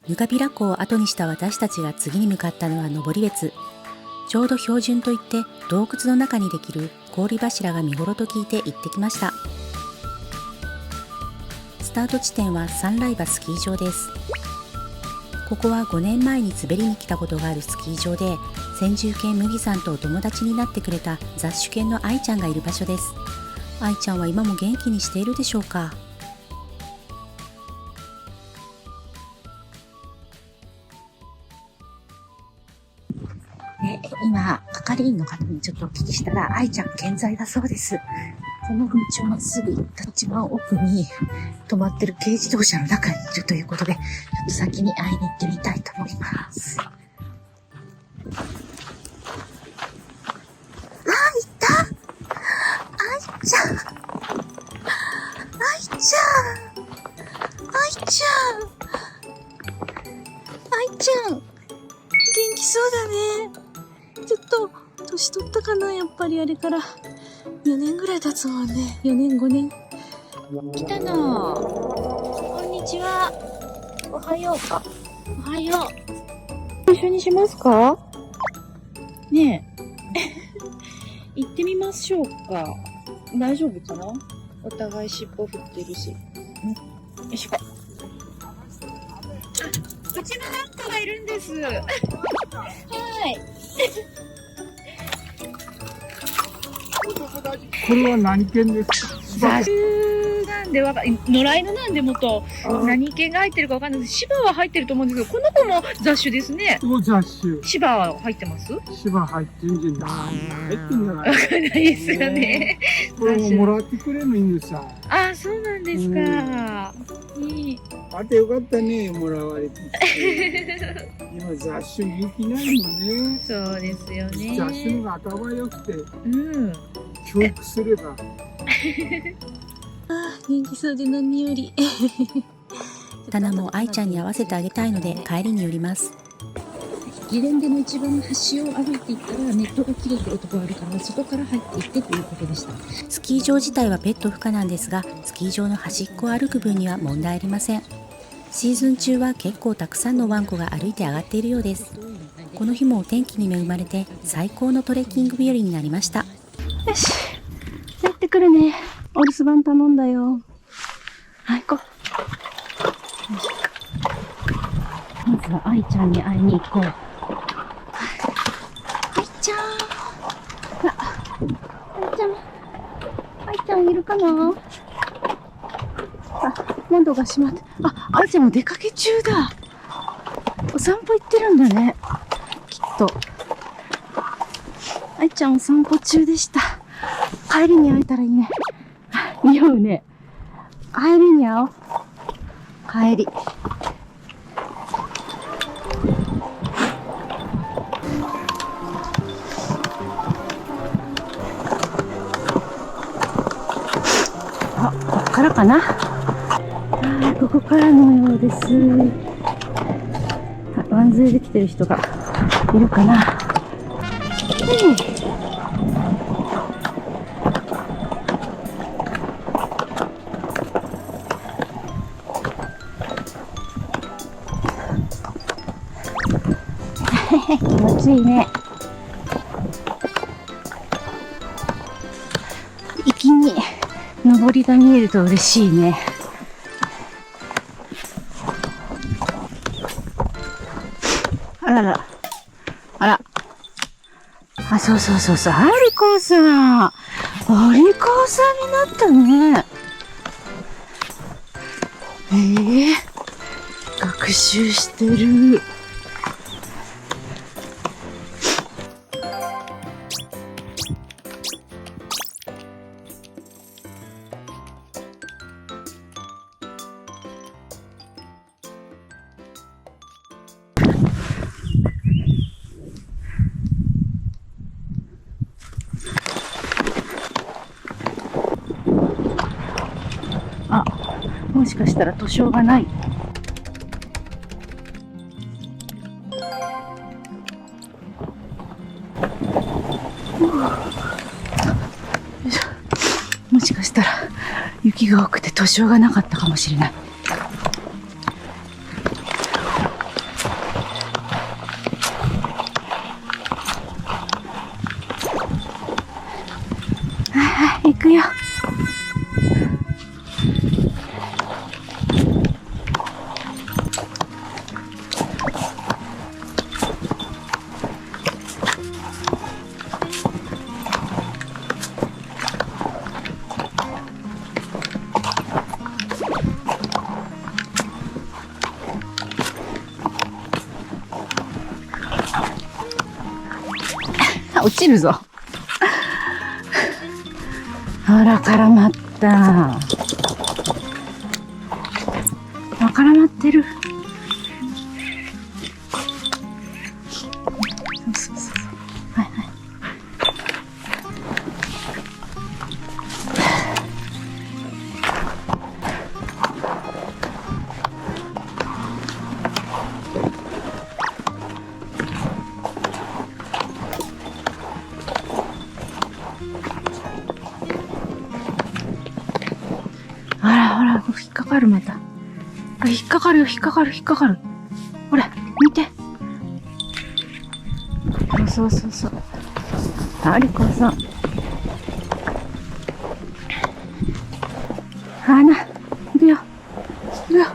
ぬかびら湖を後にした私たちが次に向かったのは登別。ちょうど標準といって洞窟の中にできる氷柱が見頃と聞いて行ってきました。スタート地点は三来場スキー場です。ここは5年前に滑りに来たことがあるスキー場で、先住犬麦さんとお友達になってくれた雑種犬の愛ちゃんがいる場所です。愛ちゃんは今も元気にしているでしょうか。今、係員の方にちょっとお聞きしたら、愛ちゃん健在だそうです。この道をまっすぐ行った一番奥に止まってる軽自動車の中にいるということで、ちょっと先に会いに行ってみたいと思います。あ、いた！愛ちゃん！愛ちゃん！愛ちゃん！愛ちゃん！元気そうだね。ちょっと、年取ったかな、やっぱりあれから。4年ぐらい経つもんね。4年、5年。来たの。こんにちは。おはようか。おはよう。一緒にしますか？ねえ。行ってみましょうか。大丈夫かな？お互い尻尾振ってるし。よいしょ。うちのなんかがいるんです。はい。これは何犬ですか？雑種なんで野良犬なんでもっと何犬が入ってるかわかんないです。芝は入ってると思うんですけど、この子も雑種ですね。そう雑種。芝は入ってます？芝入ってんじゃない？入ってんじゃない？わかんないですよね。これももらってくれの犬さ。ああ、そうなんですか。あてよかったね、もらわれて。今雑種人気ないもんね。そうですよね。雑種のが頭良くて、うん。教育すれば。ああ、元気そうで何より。タナも愛ちゃんに合わせてあげたいので帰りに寄ります。ゲレンデの一番端を歩いていったらネットが切れてるところあるから、そこから入っていってということでした。スキー場自体はペット不可なんですが、スキー場の端っこを歩く分には問題ありません。シーズン中は結構たくさんのワンコが歩いて上がっているようです。この日もお天気に恵まれて最高のトレッキング日和になりました。よし、やってくるね。お留守番頼んだよ。はい、行こう。まずは愛ちゃんに会いに行こう。愛ちゃん。愛ちゃんいるかな？あ、窓が閉まって。あ、愛ちゃんも出かけ中だ。お散歩行ってるんだね。きっと。愛ちゃんお散歩中でした。帰りに会えたらいいね。匂うね。帰りに会おう。帰り。あ、こっからかな。ここからのようです。ワンズーで来てる人がいるかな。気持ちいいね。息に登りが見えると嬉しいね。あらら。あら。あ、そうそうそうそう。ハリコーさん。ハリコーさんになったね。学習してる。あ、もしかしたら図書がない。もしかしたら雪が多くて図書がなかったかもしれない。くよ。落ちるぞ。ほら、絡まった。あ、絡まってる。そうそうそう。はいはい。あらほら、引っかかるまた。あ、引っかかるよ、引っかかる、引っかかる。ほら、見て。そうそうそうそう。ありこさん。花、行くよ。行くよ。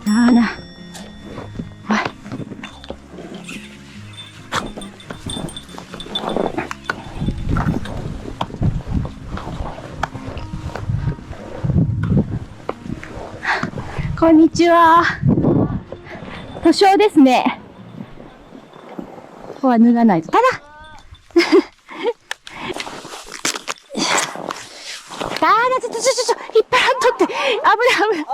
花。おい。こんにちは。図書ですね。ここは脱がないと。ただちょ、引っ張らんとって。危ない危ない。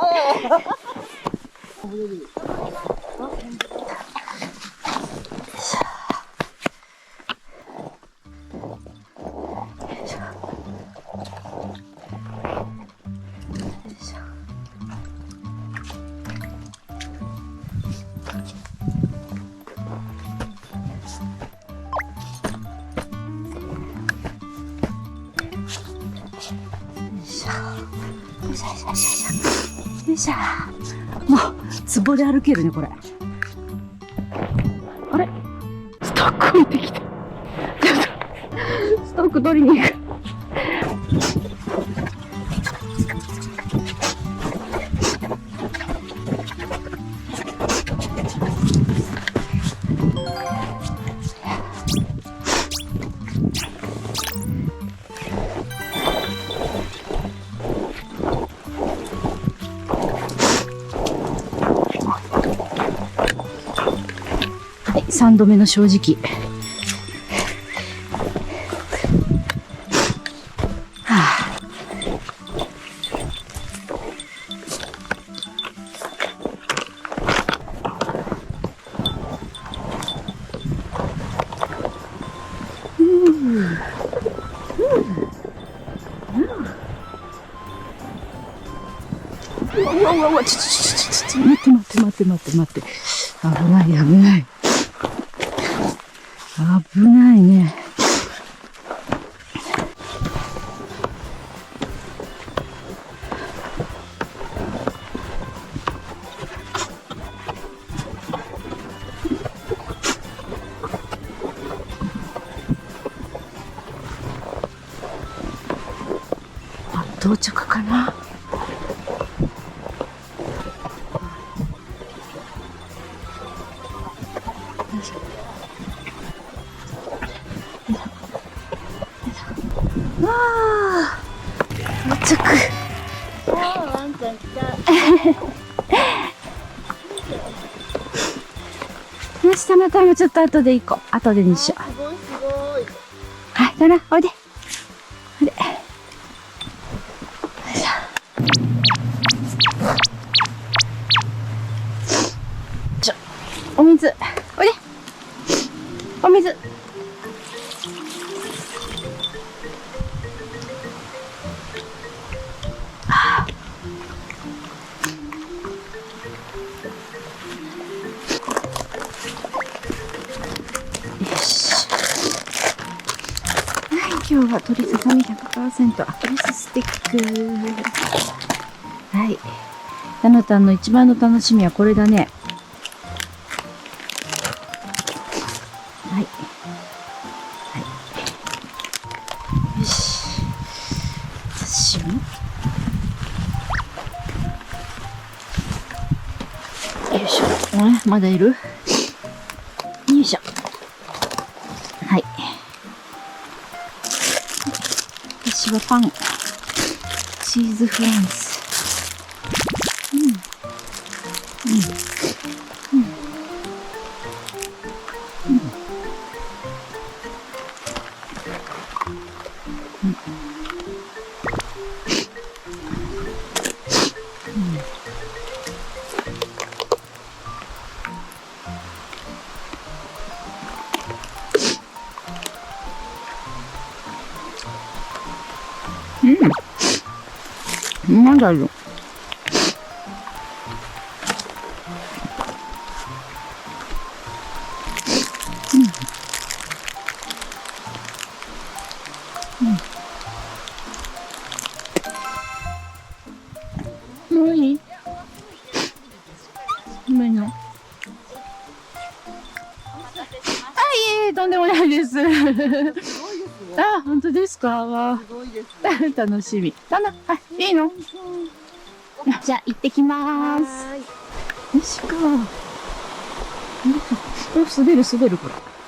よいしょ。もう、つぼで歩けるね、これ。あれストック置いてきた。ちょっと、ストック取りに行く。3度目の正直。はあ、うわうわうわ、ちょ、待って。危ない。危ないね。あ、到着かな。わあ、到着。よし、たまたまちょっと後で行こう。後でにしよう。はい、だな、おいで。おいで。よいしょ。お水。おいで。お水。今日は鶏ささみ 100% アクリススティック。はい。タナタンの一番の楽しみはこれだね。はい。はい。よし。私も。よいしょ。まだいる？よいしょ。はい。私はパン。チーズフランス。なんだろう。もういい？ごめんな。いえ、とんでもないです。あ、本当ですか？わあ、楽しみ。いいの？じゃあ、行ってきまーす。よしか。滑る、これ。待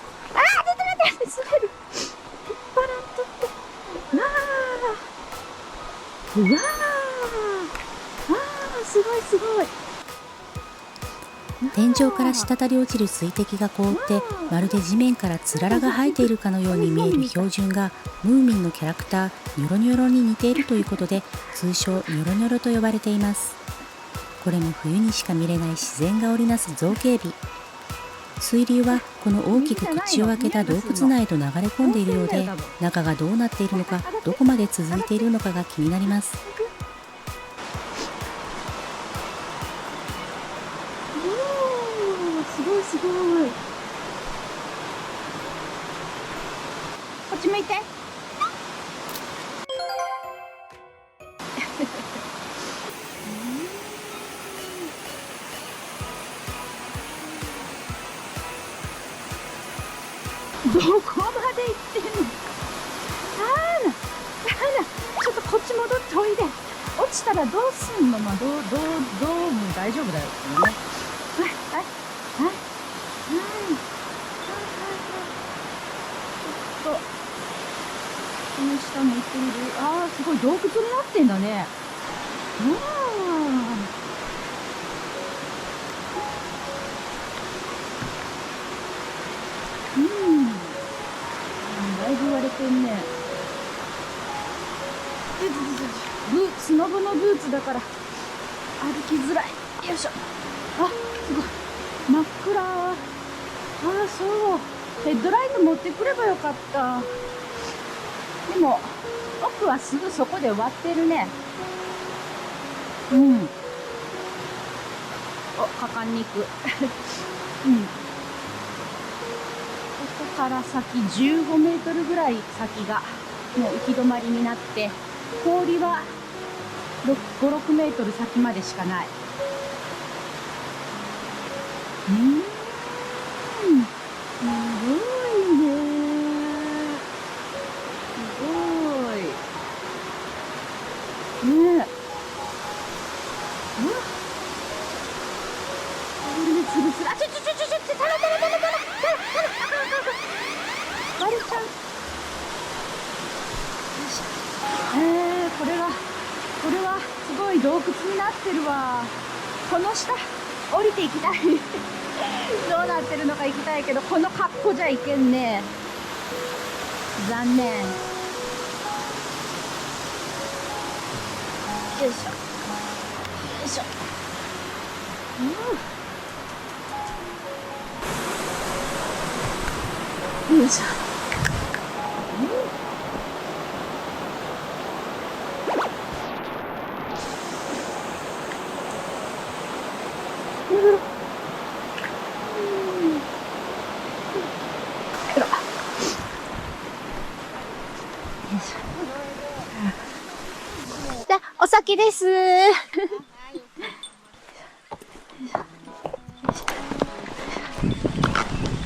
って、滑る。引っ張らんとって。うわー、すごい。天井から滴り落ちる水滴が凍ってまるで地面からつららが生えているかのように見える標準がムーミンのキャラクターニョロニョロに似ているということで通称ニョロニョロと呼ばれています。これも冬にしか見れない自然が織りなす造形美。水流はこの大きく口を開けた洞窟内へと流れ込んでいるようで、中がどうなっているのかどこまで続いているのかが気になります。すごい。こっち向いて。どこまで行ってんの？ちょっとこっち戻っておいで。落ちたらどうすんの？まあ、どうも大丈夫だよ。はい。この下も行ってみる。すごい洞窟になってんだね。だいぶ割れてんね。スノボのブーツだから歩きづらい。よいしょ。すごい。真っ暗。そう。ヘッドライト持ってくればよかった。でも、奥はすぐそこで終わってるね。果敢に行く。ここから先15メートルぐらい先がもう行き止まりになって、氷は5、6メートル先までしかない。すごいね。つるつる。割れちゃう。これはすごい洞窟になってるわ。この下降りていきたい。どうなってるのか行きたいけど、この格好じゃいけんね。残念。よいしょ。よいしょ。よいしょ。気です。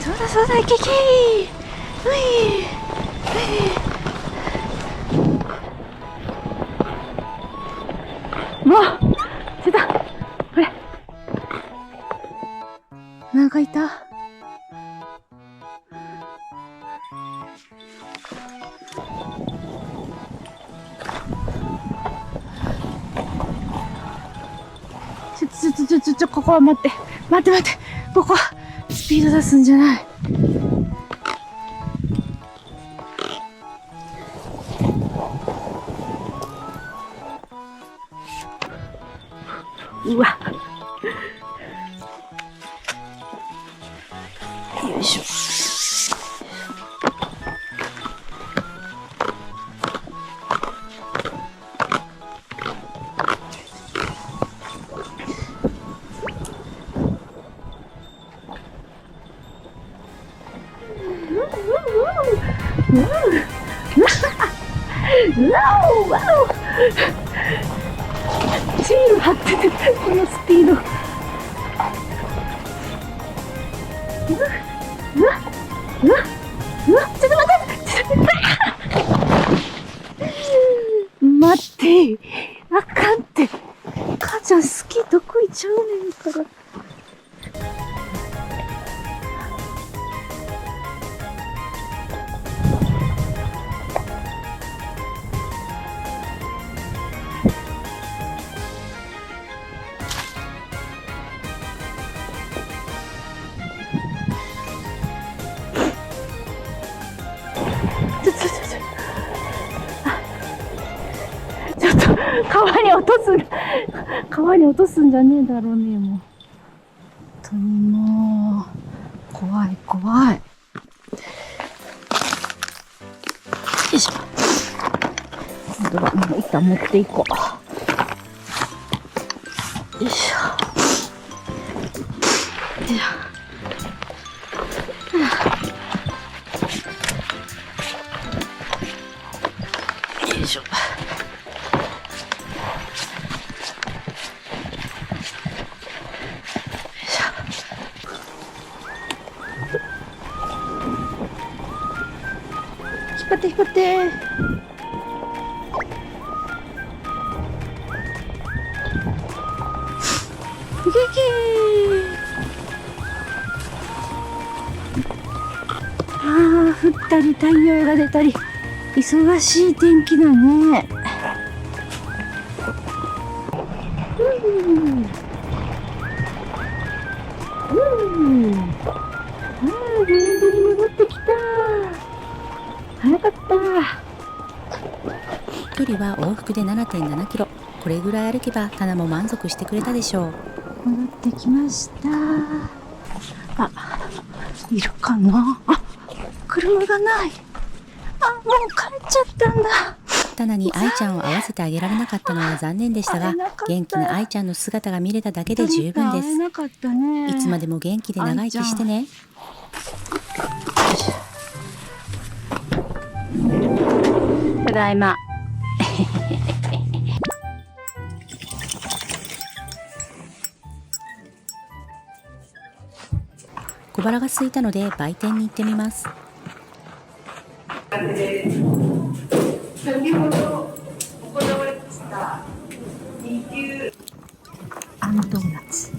そうだそうだ、いけいけ。うい。もう、出た。これ。なんかいた。ここは待って。待って。ここはスピード出すんじゃない。うわ。よいしょ。シール貼ってて、このスピード。ちょっと待って。あかんって。母ちゃん好き得意ちゃうねんから。ちょっと川に落とすんじゃねえだろうね。もう本当にもう怖い。よいしょ。今度はもう一旦持っていこう。よいしょ。よいしょ。引っ張って。降ったり太陽が出たり忙しい天気だね。ゲレンデに戻ってきた。早かった。距離は往復で 7.7 キロ。これぐらい歩けばタナも満足してくれたでしょう。戻ってきました。あ、いるかな。あ、車がない。あ、もう帰っちゃったんだ。タナに愛ちゃんを会わせてあげられなかったのは残念でしたが、元気な愛ちゃんの姿が見れただけで十分です。いつまでも元気で長生きしてね。ただいま。小腹が空いたので売店に行ってみます。先ほど行われました2級あんドーナツ。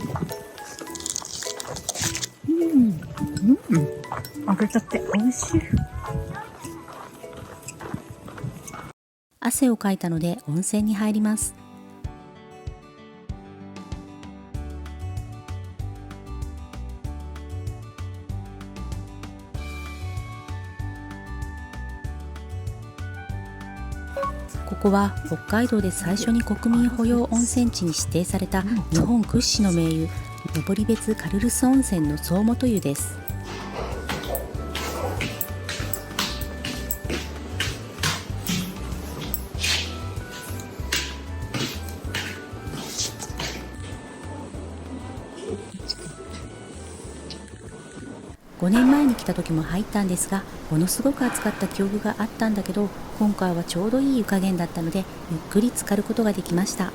揚げたて美味しい。汗をかいたので温泉に入ります。ここは北海道で最初に国民保養温泉地に指定された日本屈指の名湯、登別カルルス温泉の総元湯です。5年前に来た時も入ったんですが、ものすごく暑かった記憶があったんだけど、今回はちょうどいい湯加減だったのでゆっくり浸かることができました。。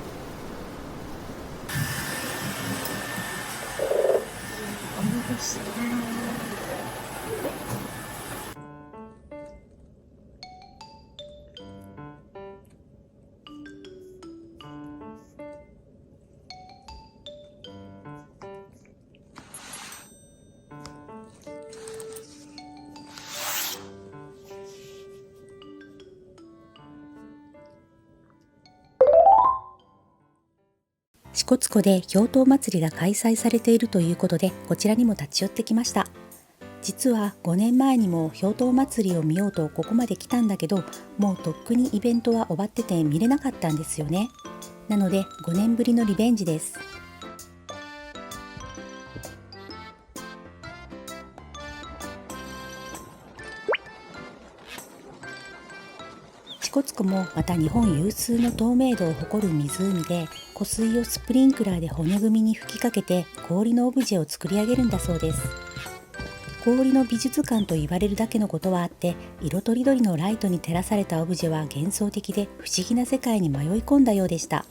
支笏湖で氷濤祭りが開催されているということで、こちらにも立ち寄ってきました。実は5年前にも氷濤祭りを見ようとここまで来たんだけど、もうとっくにイベントは終わってて見れなかったんですよね。なので5年ぶりのリベンジです。支笏湖もまた日本有数の透明度を誇る湖で、湖水をスプリンクラーで骨組みに吹きかけて氷のオブジェを作り上げるんだそうです。氷の美術館と言われるだけのことはあって、色とりどりのライトに照らされたオブジェは幻想的で不思議な世界に迷い込んだようでした。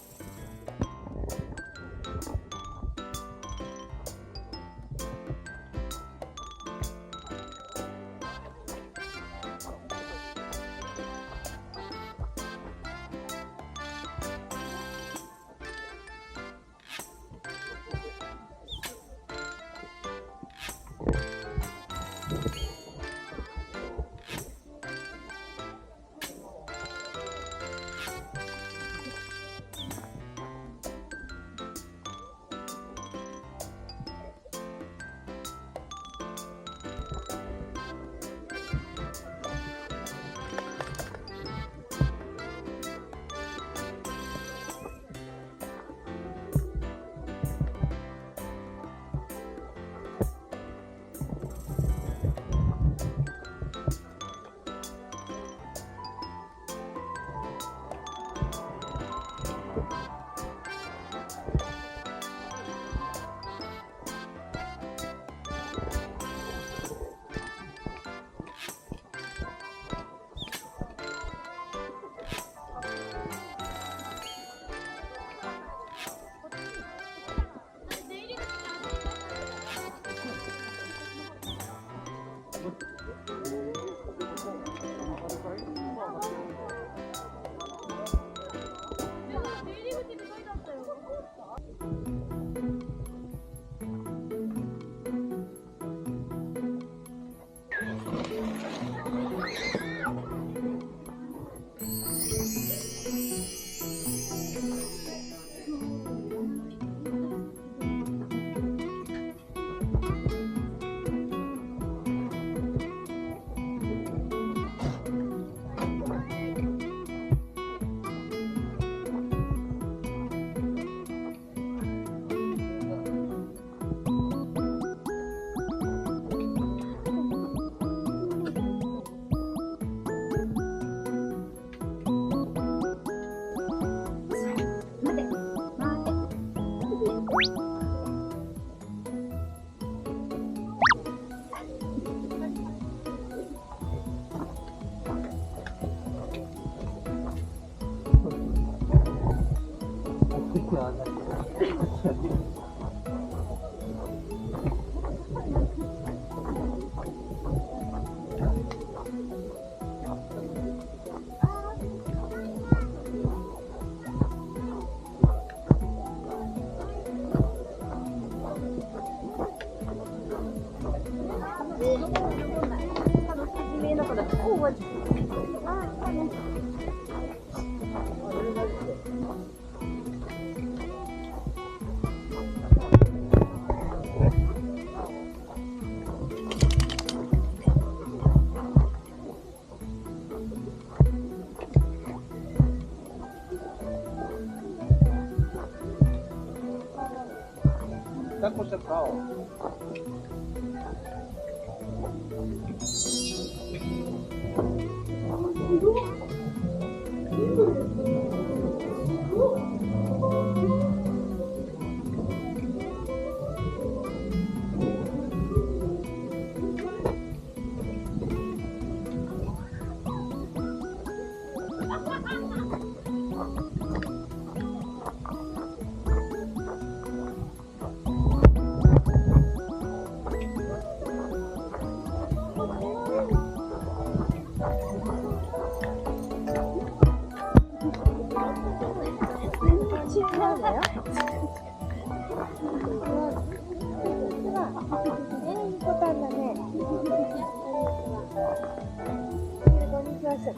しょ。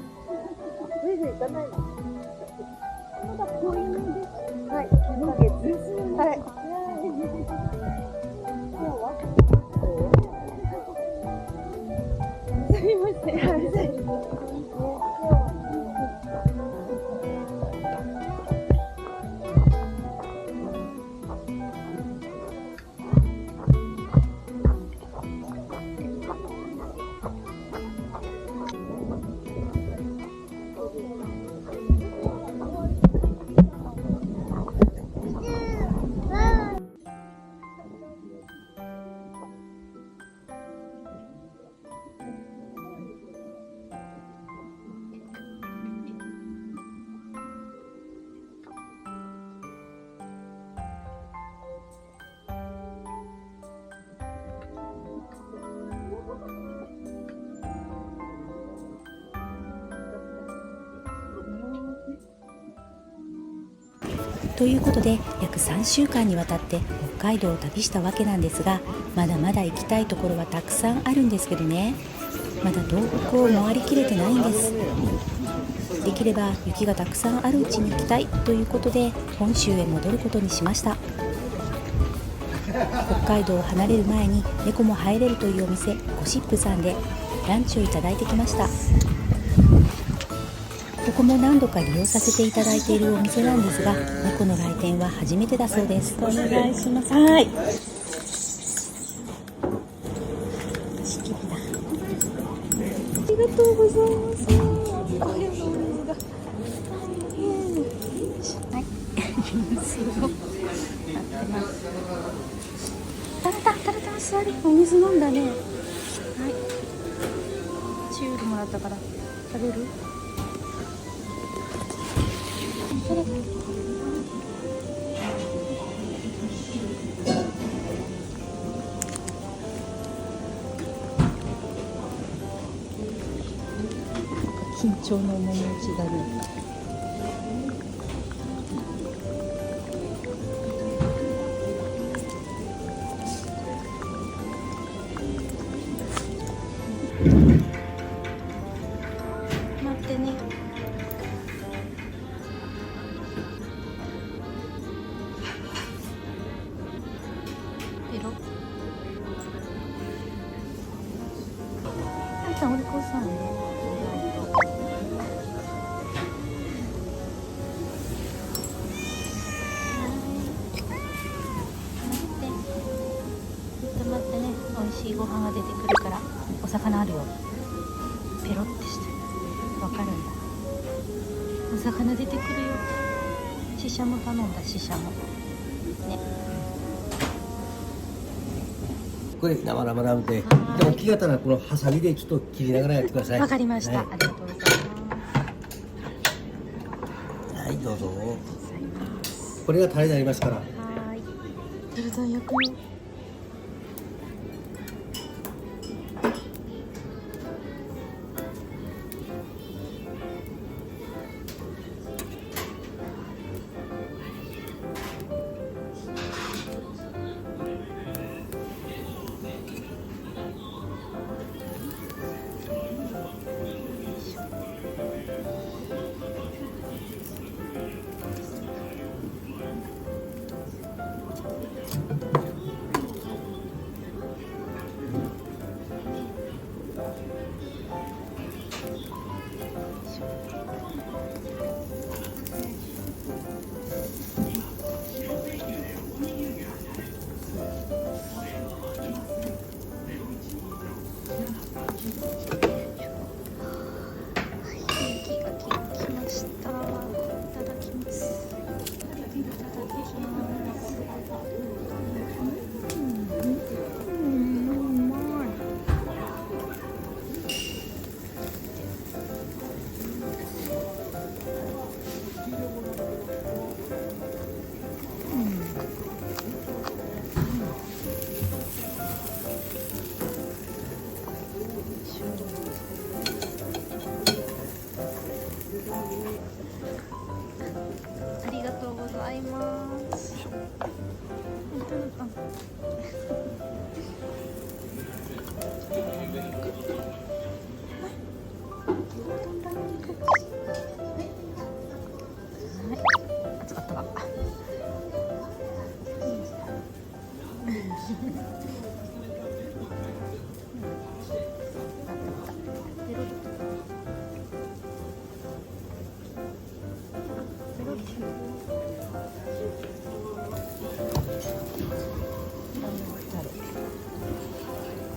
ぐいぐい行かないの。まだ子犬です。はい、9ヶ月。はい。今日はすみません。ということで約3週間にわたって北海道を旅したわけなんですが、まだまだ行きたいところはたくさんあるんですけどね、まだ東北を回りきれてないんです。できれば雪がたくさんあるうちに行きたいということで本州へ戻ることにしました。北海道を離れる前に猫も入れるというお店ゴシップさんでランチをいただいてきました。ここも何度か利用させていただいているお店なんですが、猫の来店は初めてだそうです。お願いします。はい。仕切りだ。ありがとうございます。お部屋のお水が。はい。すごい。タラタ座り。お水飲んだね。はい。チュールもらったから食べる？緊張の面持ちだね。待ってね。ペロ。あいさんお利口さんね。美味しいご飯が出てくるからお魚あるよ。ペロってしてわかるんだ。お魚出てくるよ。シシャモ頼んだ。シシャモね。これ生々で、でも気がたらこのハサミでちょっと切りながらやってください。わかりました、はい、ありがとうございます。はいどうぞ。これがタレになりますから。はい。タルタン焼くよ。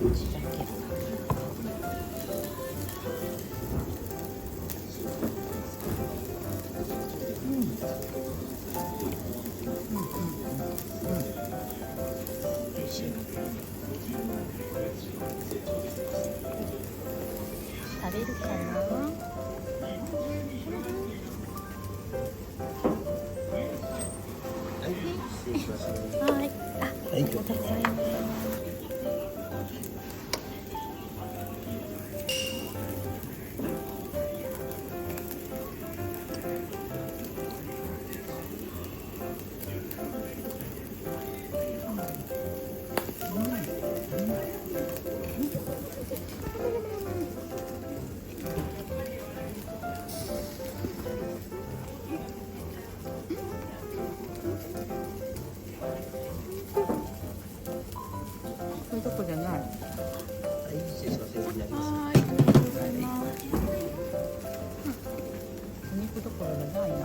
食べるかな。はい。あ、はい、ございます。これどこじゃない。はい、失礼します。はい、ありがとうございます。お肉どころじゃないな。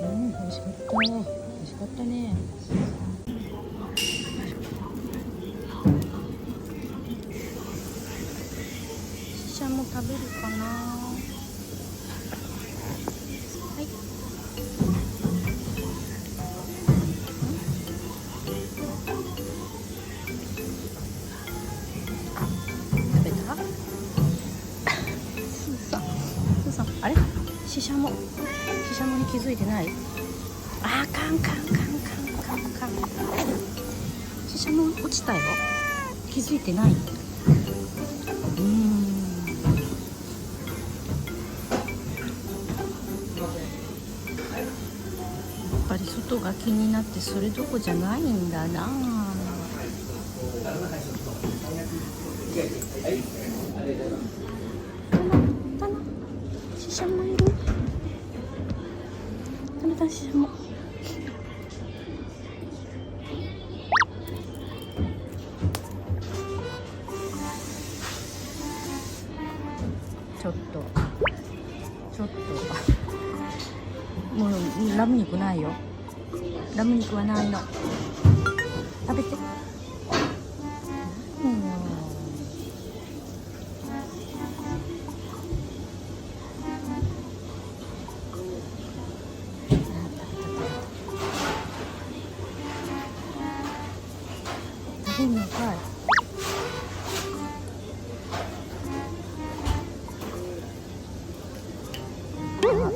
美味しかった。美味しかったね。ししゃも食べるかな。はい。食べた？スーさん、あれ？ししゃもに気づいてない？あー、カン。ししゃも落ちたよ。気づいてない。やっぱり外が気になってそれどこじゃないんだな。タナししゃもいる。タナししゃも。ちょっともうラム肉ないよ。ラム肉はないの。食べて。食べるのかい。食べないわ。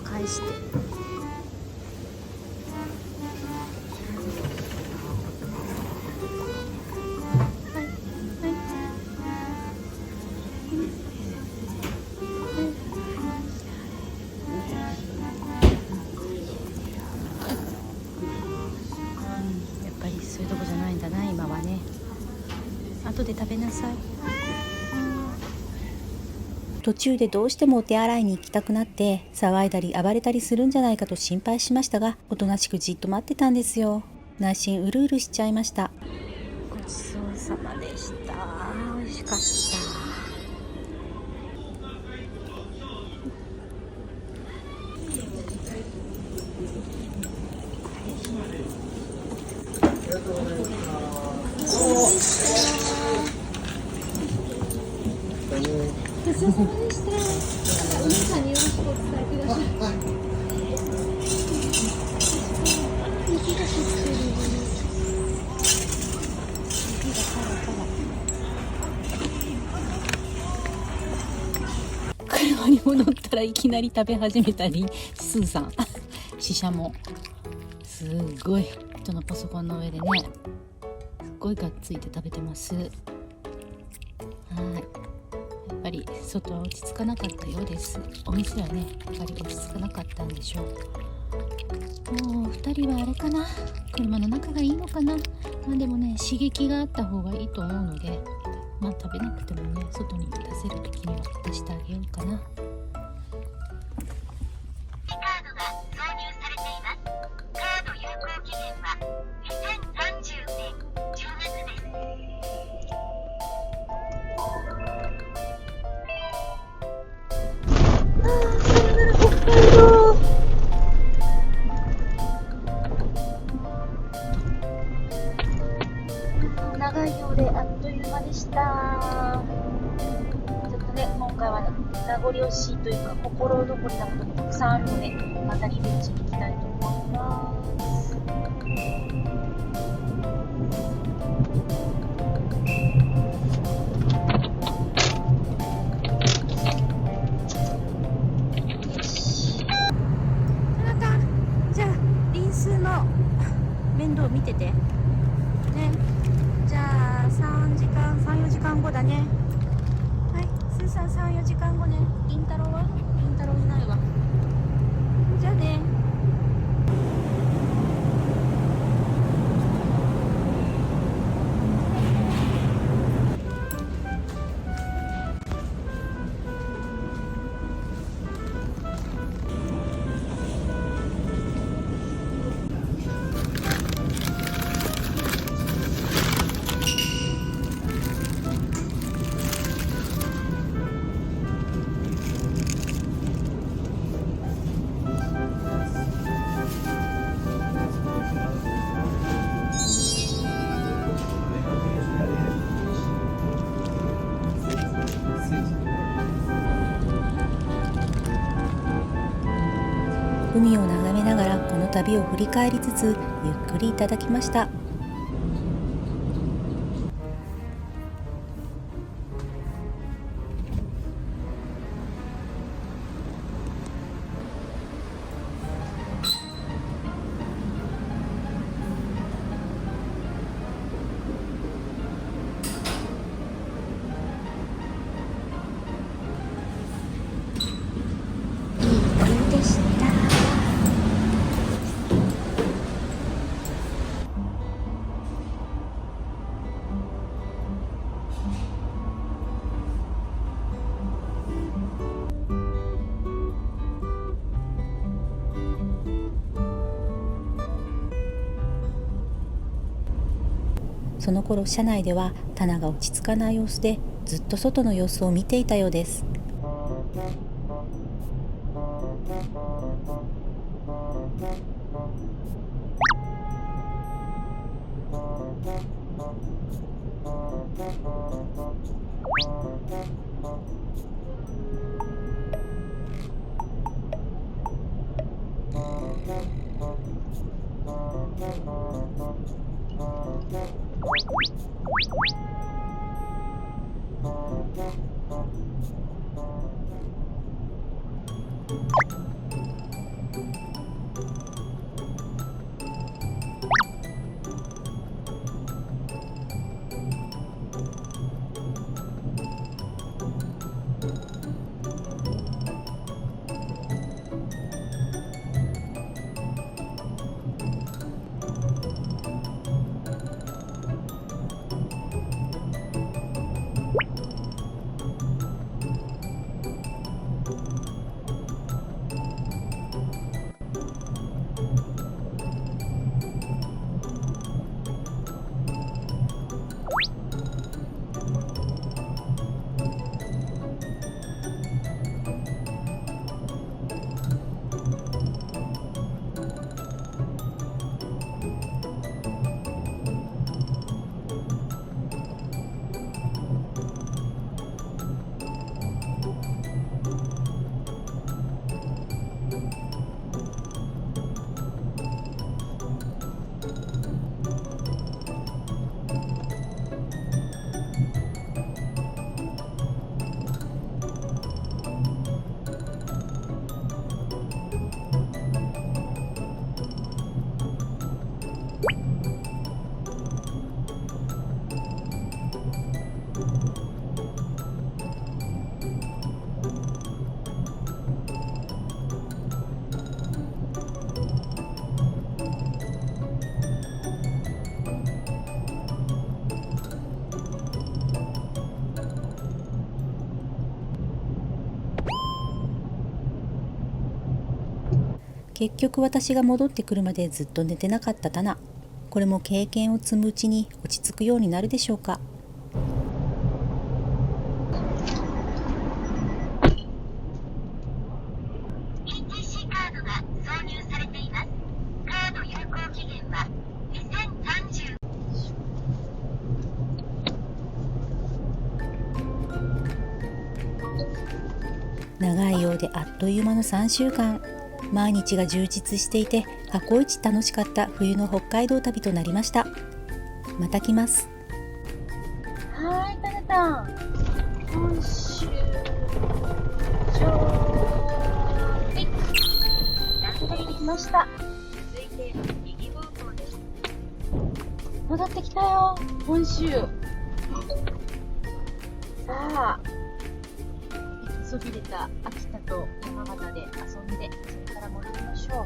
返して。はいはい。やっぱりそういうとこじゃないんだな、今はね。後で食べなさい。途中でどうしてもお手洗いに行きたくなって騒いだり暴れたりするんじゃないかと心配しましたが、おとなしくじっと待ってたんですよ。内心うるうるしちゃいました。ごちそうさまでした。美味しかった。ごちそうさまでした。お兄さんによろしくお伝えください。雪が降ってる。雪がパラパラ。車に戻ったらいきなり食べ始めたり、スーさんシシャモすっごい人のパソコンの上でねすっごいがっついて食べてます。はい、やっぱり外は落ち着かなかったようです。お店はねやっぱり落ち着かなかったんでしょう。もう2人はあれかな、車の中がいいのかな。まあでもね刺激があった方がいいと思うので、まあ食べなくてもね外に出せる時には出してあげようかな。長いようであっという間でした。ちょっとね今回は名残惜しいというか心残りなこともたくさんあるので、またリベンジに行きたいと思います。じゃあ輪数の面倒見ててね。じゃあ3、4時間後だね。はい、スーさん3、4時間後ね。りんたろうは？りんたろういないわ。じゃあね。海を眺めながらこの旅を振り返りつつゆっくりいただきました。その頃車内ではタナが落ち着かない様子でずっと外の様子を見ていたようです。結局私が戻ってくるまでずっと寝てなかったタナ。これも経験を積むうちに落ち着くようになるでしょうか。ETC カードが挿入されています。カード有効期限は2030。長いようであっという間の3週間。毎日が充実していて過去一楽しかった冬の北海道旅となりました。また来ます。はーい、タネタン。今週、段取りできました。続いて、右方向です。戻ってきたよ、本州。さあ、そびれた秋田と山形で遊んで、それから戻りましょう。